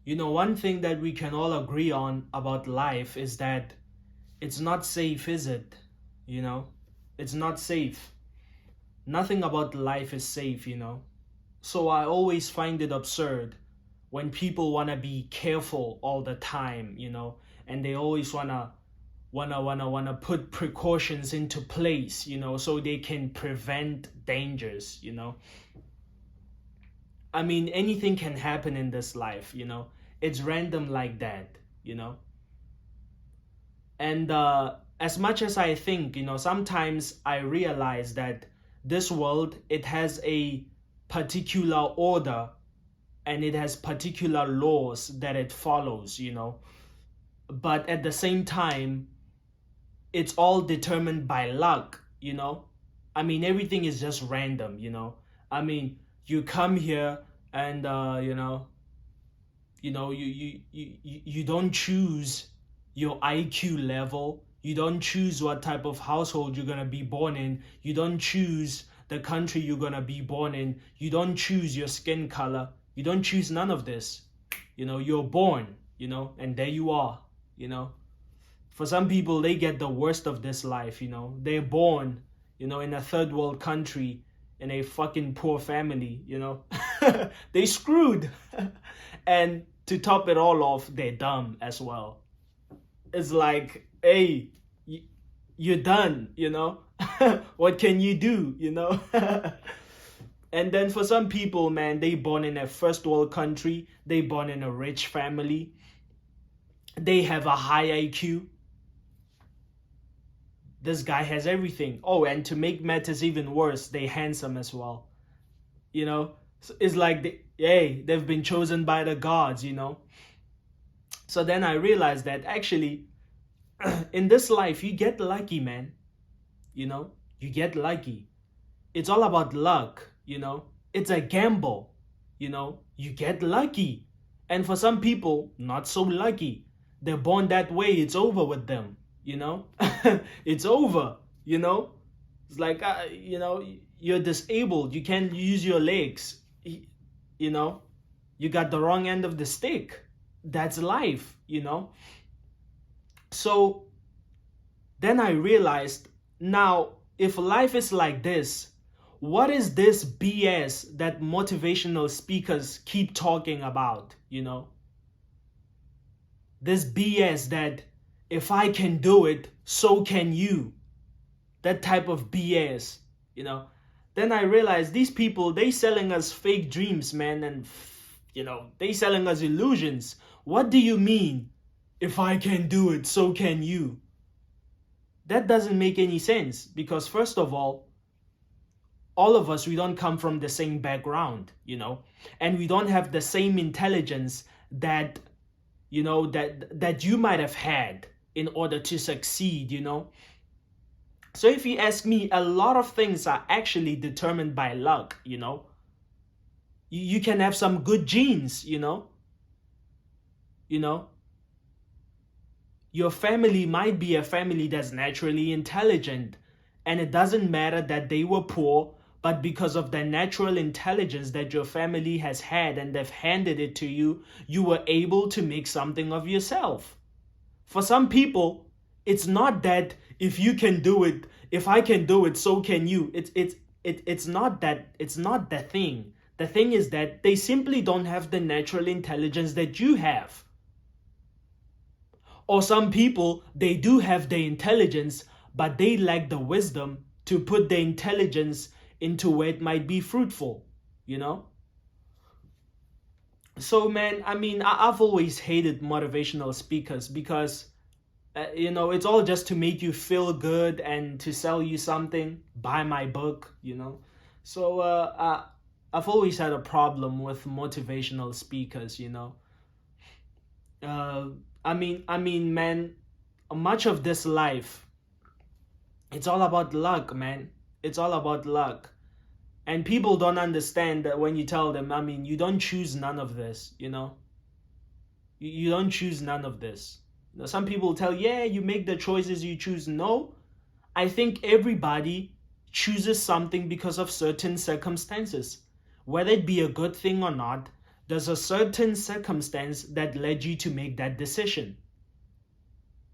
One thing that we can all agree on about life is that it's not safe, is it? You know, it's not safe. Nothing about life is safe. So I always find it absurd when people want to be careful all the time, and they always wanna put precautions into place, so they can prevent dangers. I mean, anything can happen in this life. It's random like that. And as much as I think, sometimes I realize that this world, it has a particular order and it has particular laws that it follows. But at the same time, it's all determined by luck. I mean, everything is just random. I mean, you come here and you don't choose your IQ level. You don't choose what type of household you're gonna be born in. You don't choose the country you're gonna be born in. You don't choose your skin color. You don't choose none of this. You're born, and there you are. For some people, they get the worst of this life. They're born, in a third world country, in a fucking poor family. They screwed. And to top it all off, they're dumb as well. It's like, hey, you're done. What can you do? And then for some people, man, they born in a first world country. They born in a rich family. They have a high IQ. This guy has everything. Oh, and to make matters even worse, they handsome as well. So it's like, they've been chosen by the gods. So then I realized that actually, in this life, you get lucky, man. You get lucky. It's all about luck. It's a gamble. You get lucky. And for some people, not so lucky. They're born that way. It's over with them. It's over. It's like, you're disabled. You can't use your legs. You got the wrong end of the stick. That's life. So then I realized, now, if life is like this, what is this BS that motivational speakers keep talking about? This BS that if I can do it, so can you. That type of BS. Then I realized these people, they selling us fake dreams, man, and they selling us illusions. What do you mean? If I can do it, so can you. That doesn't make any sense, because first of all of us, we don't come from the same background, and we don't have the same intelligence that that you might have had in order to succeed. So if you ask me, a lot of things are actually determined by luck. You can have some good genes. Your family might be a family that's naturally intelligent, and it doesn't matter that they were poor, but because of the natural intelligence that your family has had and they've handed it to you, you were able to make something of yourself. For some people, it's not that if you can do it, if I can do it, so can you. It's not that. It's not the thing. The thing is that they simply don't have the natural intelligence that you have. Or some people, they do have the intelligence, but they lack the wisdom to put the intelligence into where it might be fruitful. So, man, I mean, I've always hated motivational speakers because it's all just to make you feel good and to sell you something. Buy my book. So I've always had a problem with motivational speakers. I mean, man, much of this life, it's all about luck, man. It's all about luck. And people don't understand that when you tell them, I mean, you don't choose none of this. You don't choose none of this. Some people tell, yeah, you make the choices you choose. No, I think everybody chooses something because of certain circumstances. Whether it be a good thing or not, There's a certain circumstance that led you to make that decision.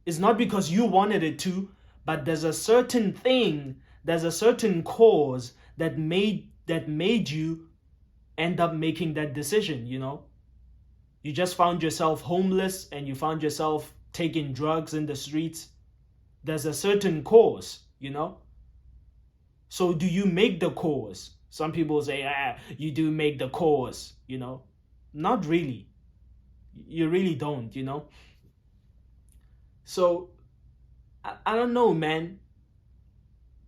It's not because you wanted it to, but there's a certain thing, there's a certain cause that made you end up making that decision, you know? You just found yourself homeless and you found yourself taking drugs in the streets. There's a certain cause, you know? So do you make the cause? Some people say, you do make the cause, you know? Not really. You really don't, you know? So, I don't know, man.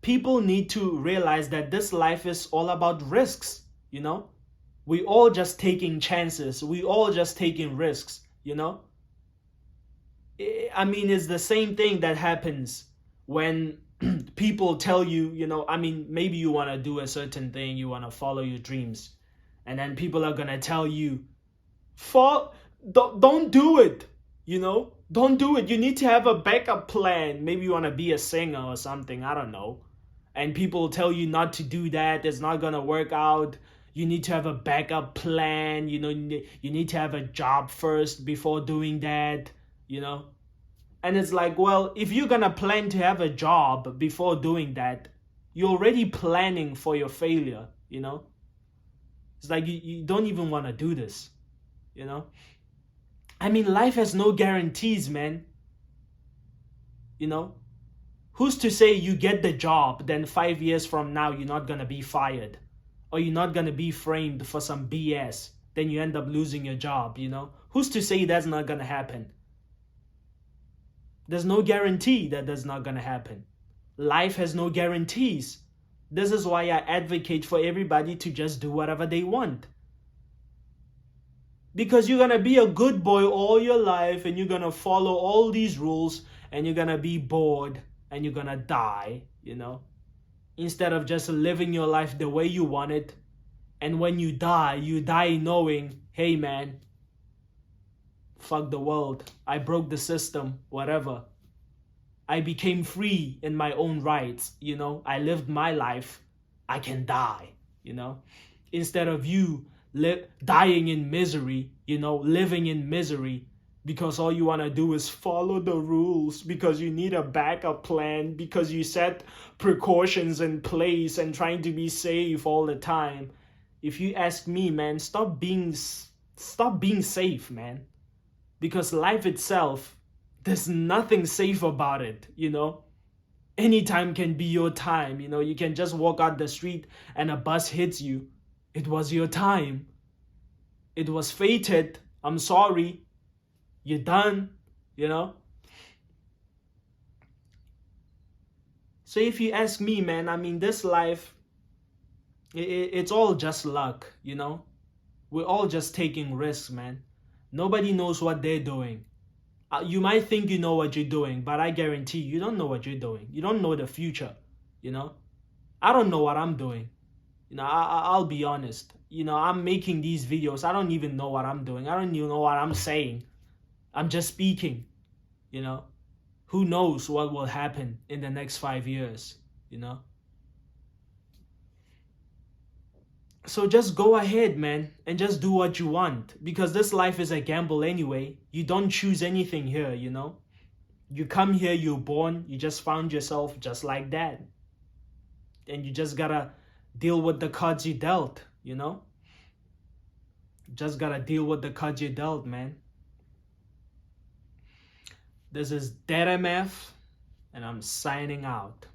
People need to realize that this life is all about risks, you know? We all just taking chances. We all just taking risks, you know? I mean, it's the same thing that happens when people tell you, you know, I mean, maybe you want to do a certain thing, you want to follow your dreams, and then people are going to tell you, don't do it, you know? Don't do it. You need to have a backup plan. Maybe you want to be a singer or something, I don't know. And people tell you not to do that. It's not going to work out. You need to have a backup plan. You know, you need to have a job first before doing that, you know? And it's like, well, if you're going to plan to have a job before doing that, you're already planning for your failure, you know? It's like you don't even want to do this, you know? I mean, life has no guarantees, man. You know? Who's to say you get the job, then 5 years from now you're not going to be fired? Or you're not going to be framed for some BS, then you end up losing your job, you know? Who's to say that's not going to happen? There's no guarantee that that's not going to happen. Life has no guarantees. This is why I advocate for everybody to just do whatever they want. Because you're going to be a good boy all your life and you're going to follow all these rules and you're going to be bored and you're going to die, you know? Instead of just living your life the way you want it. And when you die knowing, hey man, fuck the world. I broke the system, whatever. I became free in my own rights, you know? I lived my life. I can die, you know? Instead of you dying in misery, you know, living in misery because all you want to do is follow the rules, because you need a backup plan, because you set precautions in place and trying to be safe all the time. If you ask me, man, stop being safe, man. Because life itself, there's nothing safe about it, you know? Anytime can be your time, you know? You can just walk out the street and a bus hits you. It was your time. It was fated. I'm sorry. You're done, you know? So if you ask me, man, I mean, this life, it's all just luck, you know? We're all just taking risks, man. Nobody knows what they're doing. You might think you know what you're doing, but I guarantee you don't know what you're doing. You don't know the future, you know? I don't know what I'm doing. You know, I'll be honest. You know, I'm making these videos. I don't even know what I'm doing. I don't even know what I'm saying. I'm just speaking, you know? Who knows what will happen in the next 5 years, you know? So just go ahead, man, and just do what you want. Because this life is a gamble anyway. You don't choose anything here, you know? You come here, you're born, you just found yourself just like that. And you just gotta deal with the cards you dealt, you know? Just gotta deal with the cards you dealt, man. This is DeadMf, and I'm signing out.